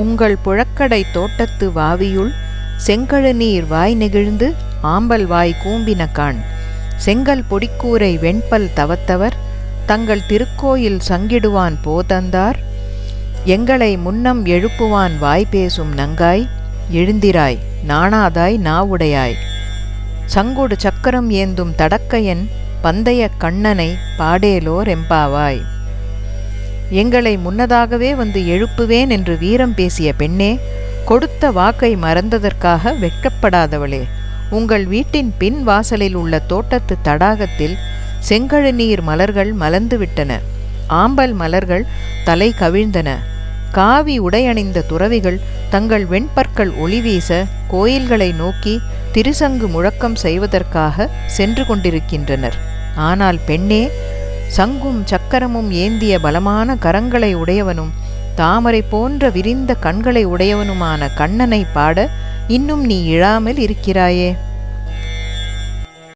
உங்கள் புழக்கடை தோட்டத்து வாவியுள் செங்கழுநீர் வாய் நெகிழ்ந்து ஆம்பல் வாய் கூம்பின காண். செங்கல் பொடிக்கூரை வெண்பல் தவத்தவர் தங்கள் திருக்கோயில் சங்கிடுவான் போதந்தார். எங்களை முன்னம் எழுப்புவான் வாய் பேசும் நங்காய். எழுந்திராய் நாணாதாய் நாவுடையாய். சங்கொடு சக்கரம் ஏந்தும் தடக்கையன் பந்தய கண்ணனை பாடேலோர் எம்பாவாய். எங்களை முன்னதாகவே வந்து எழுப்புவேன் என்று வீரம் பேசிய பெண்ணே, கொடுத்த வாக்கை மறந்ததற்காக வெட்கப்படாதவளே, உங்கள் வீட்டின் பின் வாசலில் உள்ள தோட்டத்து தடாகத்தில் செங்கழுநீர் மலர்கள் மலர்ந்துவிட்டன. ஆம்பல் மலர்கள் தலை கவிழ்ந்தன. காவி உடையணிந்த துறவிகள் தங்கள் வெண்பற்கள் ஒளிவீச கோயில்களை நோக்கி திருசங்கு முழக்கம் செய்வதற்காக சென்று கொண்டிருக்கின்றனர். ஆனால் பெண்ணே, சங்கும் சக்கரமும் ஏந்திய பலமான கரங்களை உடையவனும் தாமரை போன்ற விரிந்த கண்களை உடையவனுமான கண்ணனை பாட இன்னும் நீ இழாமல் இருக்கிறாயே.